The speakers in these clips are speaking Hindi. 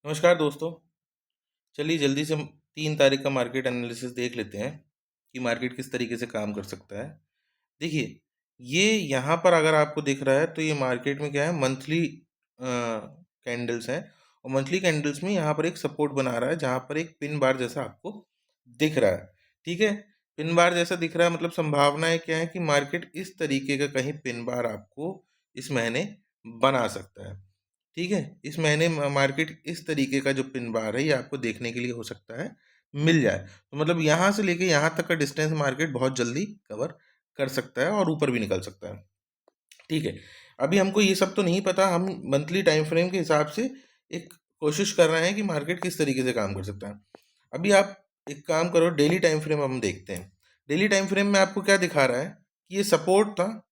नमस्कार दोस्तों। चलिए जल्दी से 3 तारीख का मार्केट एनालिसिस देख लेते हैं कि मार्केट किस तरीके से काम कर सकता है। देखिए, ये यहाँ पर अगर आपको दिख रहा है तो ये मार्केट में क्या है, मंथली कैंडल्स हैं और मंथली कैंडल्स में यहाँ पर एक सपोर्ट बना रहा है जहाँ पर एक पिन बार जैसा आपको दिख रहा है। ठीक है, पिन बार जैसा दिख रहा है मतलब संभावनाएं क्या है कि मार्केट इस तरीके का कहीं पिन बार आपको इस महीने बना सकता है। ठीक है, इस महीने मार्केट इस तरीके का जो पिन बार है ये आपको देखने के लिए हो सकता है मिल जाए। तो मतलब यहाँ से लेके यहाँ तक का डिस्टेंस मार्केट बहुत जल्दी कवर कर सकता है और ऊपर भी निकल सकता है। ठीक है, अभी हमको ये सब तो नहीं पता, हम मंथली टाइम फ्रेम के हिसाब से एक कोशिश कर रहे हैं कि मार्केट किस तरीके से काम कर सकता है। अभी आप एक काम करो, डेली टाइम फ्रेम हम देखते हैं। डेली टाइम फ्रेम में आपको क्या दिखा रहा है कि ये सपोर्ट था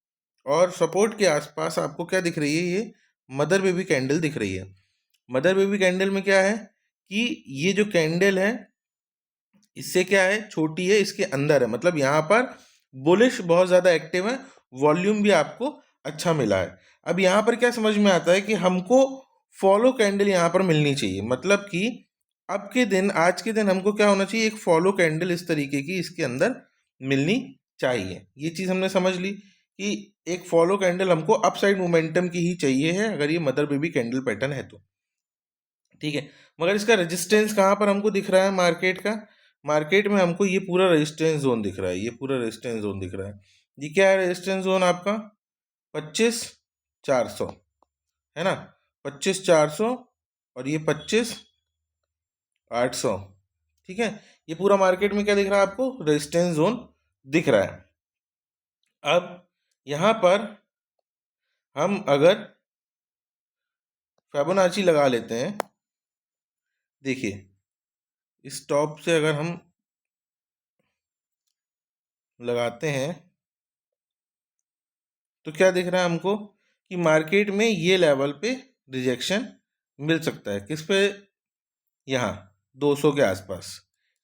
और सपोर्ट के आसपास आपको क्या दिख रही है, ये मदर बेबी कैंडल दिख रही है। मदर बेबी कैंडल में क्या है कि ये जो कैंडल है इससे क्या है, छोटी है, इसके अंदर है, मतलब यहाँ पर बुलिश बहुत ज़्यादा एक्टिव है, वॉल्यूम भी आपको अच्छा मिला है। अब यहाँ पर क्या समझ में आता है कि हमको फॉलो कैंडल यहाँ पर मिलनी चाहिए, मतलब कि अब के दिन, आज के दिन हमको क्या होना चाहिए, एक फॉलो कैंडल इस तरीके की इसके अंदर मिलनी चाहिए। ये चीज़ हमने समझ ली कि एक फॉलो कैंडल हमको अपसाइड मोमेंटम की ही चाहिए है अगर ये मदर बेबी कैंडल पैटर्न है तो। ठीक है, मगर इसका रेजिस्टेंस कहाँ पर हमको दिख रहा है मार्केट का, मार्केट में हमको ये पूरा रेजिस्टेंस जोन दिख रहा है, ये पूरा रेजिस्टेंस जोन दिख रहा है। ये क्या है, रेजिस्टेंस जोन आपका 25,400 है ना, 25,400 और ये 25,800। ठीक है, ये पूरा मार्केट में क्या दिख रहा है आपको, रेजिस्टेंस जोन दिख रहा है। अब यहाँ पर हम अगर फिबोनाची लगा लेते हैं, देखिए इस टॉप से अगर हम लगाते हैं तो क्या दिख रहा है हमको कि मार्केट में ये लेवल पे रिजेक्शन मिल सकता है, किस पे, यहाँ 200 के आसपास।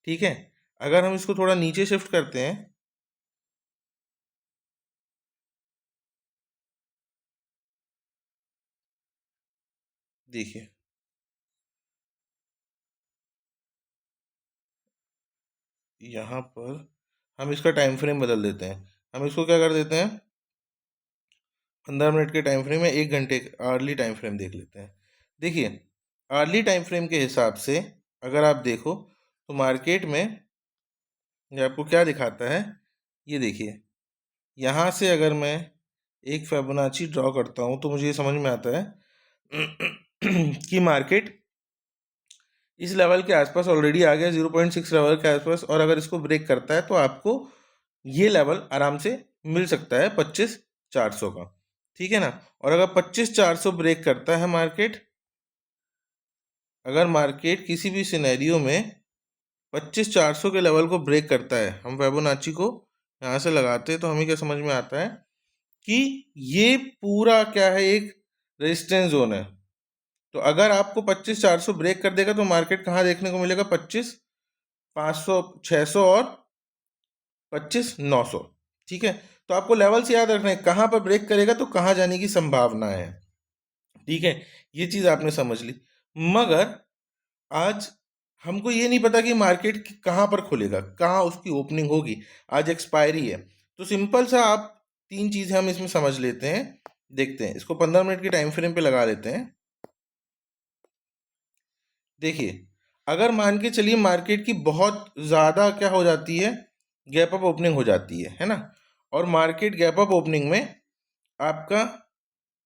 ठीक है, अगर हम इसको थोड़ा नीचे शिफ्ट करते हैं, देखिए यहाँ पर हम इसका टाइम फ्रेम बदल देते हैं, हम इसको क्या कर देते हैं, 15 मिनट के टाइम फ्रेम में 1 घंटे अर्ली टाइम फ्रेम देख लेते हैं। देखिए अर्ली टाइम फ्रेम के हिसाब से अगर आप देखो तो मार्केट में ये आपको क्या दिखाता है, ये देखिए यहाँ से अगर मैं एक फिबोनाची ड्रॉ करता हूँ तो मुझे ये समझ में आता है कि मार्केट इस लेवल के आसपास ऑलरेडी आ गया, 0.6 लेवल के आसपास, और अगर इसको ब्रेक करता है तो आपको ये लेवल आराम से मिल सकता है 25,400 का। ठीक है ना, और अगर 25,400 ब्रेक करता है मार्केट, अगर मार्केट किसी भी सिनेरियो में 25,400 के लेवल को ब्रेक करता है, हम फिबोनाची को यहाँ से लगाते हैं तो हमें क्या समझ में आता है कि ये पूरा क्या है, एक रेजिस्टेंस जोन है। तो अगर आपको 25,400 ब्रेक कर देगा तो मार्केट कहाँ देखने को मिलेगा, 25,500, 600 और 25,900। ठीक है, तो आपको लेवल्स याद रखना है, कहाँ पर ब्रेक करेगा तो कहाँ जाने की संभावना है। ठीक है, ये चीज़ आपने समझ ली। मगर आज हमको ये नहीं पता कि मार्केट कहाँ पर खुलेगा, कहाँ उसकी ओपनिंग होगी, आज एक्सपायरी है। तो सिंपल सा आप 3 चीज़ें हम इसमें समझ लेते हैं, देखते हैं इसको 15 मिनट के टाइम फ्रेम पे लगा लेते हैं। देखिए अगर मान के चलिए मार्केट की बहुत ज़्यादा क्या हो जाती है, गैप अप ओपनिंग हो जाती है ना, और मार्केट गैप अप ओपनिंग में आपका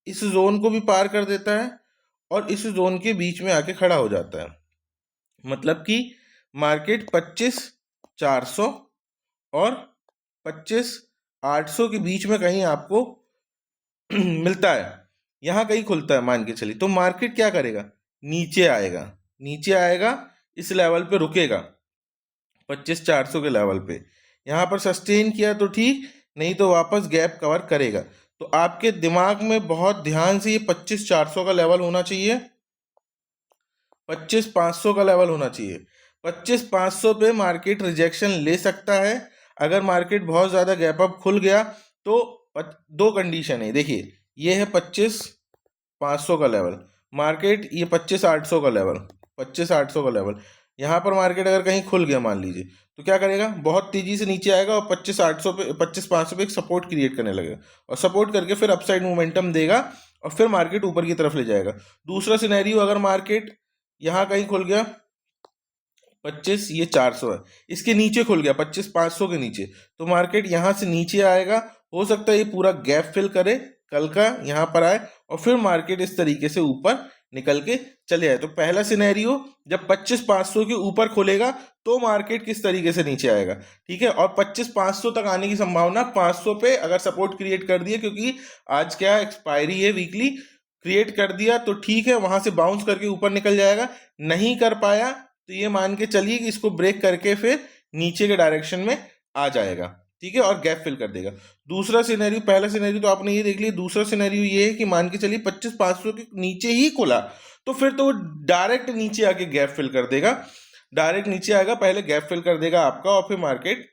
इस जोन को भी पार कर देता है और इस जोन के बीच में आके खड़ा हो जाता है, मतलब कि मार्केट 25,400 और 25,800 के बीच में कहीं आपको मिलता है, यहाँ कहीं खुलता है मान के चलिए, तो मार्केट क्या करेगा, नीचे आएगा, नीचे आएगा, इस लेवल पे रुकेगा 25,400 के लेवल पे, यहाँ पर सस्टेन किया तो ठीक, नहीं तो वापस गैप कवर करेगा। तो आपके दिमाग में बहुत ध्यान से ये 25,400 का लेवल होना चाहिए, 25,500 का लेवल होना चाहिए। 25,500 पे मार्केट रिजेक्शन ले सकता है। अगर मार्केट बहुत ज़्यादा गैप अप खुल गया तो दो कंडीशन है, देखिए ये है 25,500 का लेवल, मार्केट ये 25,800 का लेवल, 25,800 का लेवल। यहाँ पर मार्केट अगर कहीं खुल गया मान लीजिए, तो क्या करेगा, बहुत तेजी से नीचे आएगा और 25,800 पे 25,500 पे एक सपोर्ट क्रिएट करने लगेगा और सपोर्ट करके फिर अपसाइड मोमेंटम देगा और फिर मार्केट ऊपर की तरफ ले जाएगा। दूसरा सिनेरियो, अगर मार्केट यहाँ कहीं खुल गया 25, ये 400 है, इसके नीचे खुल गया 25,500 के नीचे, तो मार्केट यहाँ से नीचे आएगा। हो सकता है ये पूरा गैप फिल करे, कल का यहाँ पर आए और फिर मार्केट इस तरीके से ऊपर निकल के चले आए। तो पहला सिनेरियो, जब 25,500 के ऊपर खुलेगा तो मार्केट किस तरीके से नीचे आएगा, ठीक है। और 25,500 तक आने की संभावना, 500 पे अगर सपोर्ट क्रिएट कर दिए, क्योंकि आज क्या एक्सपायरी है वीकली, क्रिएट कर दिया तो ठीक है, वहां से बाउंस करके ऊपर निकल जाएगा। नहीं कर पाया तो ये मान के चलिए कि इसको ब्रेक करके फिर नीचे के डायरेक्शन में आ जाएगा, ठीक है, और गैप फिल कर देगा। दूसरा सिनेरियो, पहला सिनेरियो तो आपने ये देख लिया, दूसरा सिनेरियो ये है कि मान के चलिए 25,500 के नीचे ही खुला, तो फिर तो वो डायरेक्ट नीचे आके गैप फिल कर देगा, डायरेक्ट नीचे आएगा, पहले गैप फिल कर देगा आपका और फिर मार्केट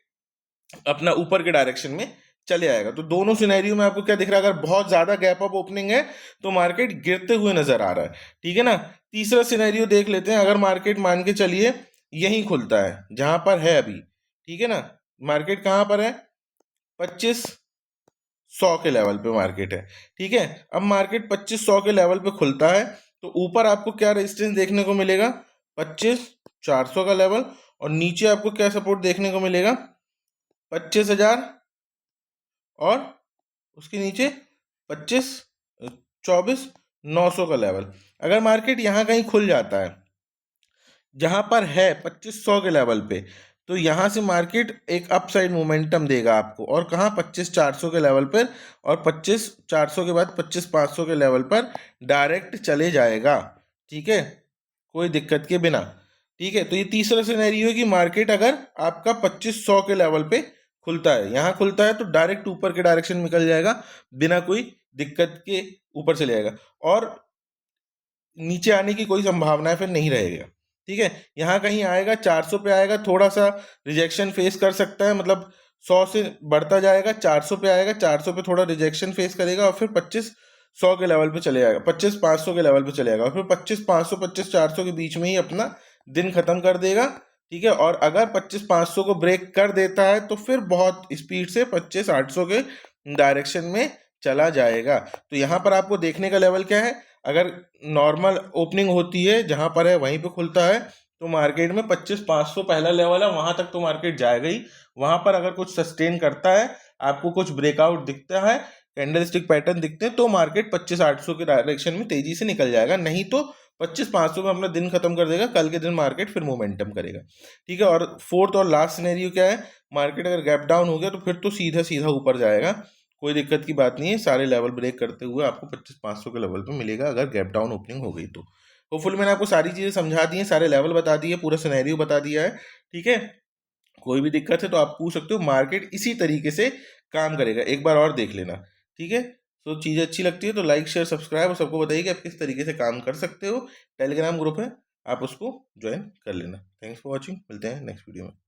अपना ऊपर के डायरेक्शन में चले आएगा। तो दोनों सिनेरियो में आपको क्या दिख रहा है, अगर बहुत ज्यादा गैप अप ओपनिंग है तो मार्केट गिरते हुए नजर आ रहा है, ठीक है ना। तीसरा सिनेरियो देख लेते हैं, अगर मार्केट मान के चलिए यहीं खुलता है जहां पर है अभी, ठीक है ना, मार्केट कहां पर है, 25,100 के लेवल पे मार्केट है, ठीक है। अब मार्केट 25,100 के लेवल पे खुलता है तो ऊपर आपको क्या रेजिस्टेंस देखने को मिलेगा, 25,400 का लेवल, और नीचे आपको क्या सपोर्ट देखने को मिलेगा, 25,000 और उसके नीचे 24,900 का लेवल। अगर मार्केट यहाँ कहीं खुल जाता है जहां पर है 25,100 के लेवल पे, तो यहां से मार्केट एक अपसाइड मोमेंटम देगा आपको, और कहाँ, 25,400 के लेवल पर, और 25,400 के बाद 25,500 के लेवल पर डायरेक्ट चले जाएगा, ठीक है, कोई दिक्कत के बिना, ठीक है। तो ये तीसरा सिनेरियो है कि मार्केट अगर आपका 25,100 के लेवल पे खुलता है, यहाँ खुलता है तो डायरेक्ट ऊपर के डायरेक्शन में निकल जाएगा बिना कोई दिक्कत के, ऊपर चले जाएगा और नीचे आने की कोई संभावना फिर नहीं रहेगा, ठीक है। यहाँ कहीं आएगा 400 पे आएगा, थोड़ा सा रिजेक्शन फेस कर सकता है, मतलब 100 से बढ़ता जाएगा, 400 पे आएगा, 400 पे थोड़ा रिजेक्शन फेस करेगा और फिर 25,100 के लेवल पे चले जाएगा, 25,500 के लेवल पे चले जाएगा और फिर 25,500 25,400 के बीच में ही अपना दिन खत्म कर देगा, ठीक है। और अगर 25,500 को ब्रेक कर देता है तो फिर बहुत स्पीड से 25,800 के डायरेक्शन में चला जाएगा। तो यहाँ पर आपको देखने का लेवल क्या है, अगर नॉर्मल ओपनिंग होती है जहां पर है वहीं पे खुलता है तो मार्केट में 25,500 पहला लेवल है, वहां तक तो मार्केट जाएगा ही। वहां पर अगर कुछ सस्टेन करता है, आपको कुछ ब्रेकआउट दिखता है, कैंडलस्टिक पैटर्न दिखते हैं, तो मार्केट 25,800 के डायरेक्शन में तेजी से निकल जाएगा, नहीं तो 25,500 में अपना दिन खत्म कर देगा, कल के दिन मार्केट फिर मोमेंटम करेगा, ठीक है। और फोर्थ और लास्ट सिनेरियो क्या है, मार्केट अगर गैप डाउन हो गया तो फिर तो सीधा सीधा ऊपर जाएगा, कोई दिक्कत की बात नहीं है, सारे लेवल ब्रेक करते हुए आपको 25,500 के लेवल पे मिलेगा अगर गैप डाउन ओपनिंग हो गई तो। होपफुल मैंने आपको सारी चीज़ें समझा दी हैं, सारे लेवल बता दिए, पूरा सिनेरियो बता दिया है, ठीक है। कोई भी दिक्कत है तो आप पूछ सकते हो, मार्केट इसी तरीके से काम करेगा, एक बार और देख लेना, ठीक है। तो चीज़ें अच्छी लगती है तो लाइक शेयर सब्सक्राइब और सबको बताइए कि आप किस तरीके से काम कर सकते हो। टेलीग्राम ग्रुप है, आप उसको ज्वाइन कर लेना। थैंक्स फॉर वॉचिंग, मिलते हैं नेक्स्ट वीडियो में।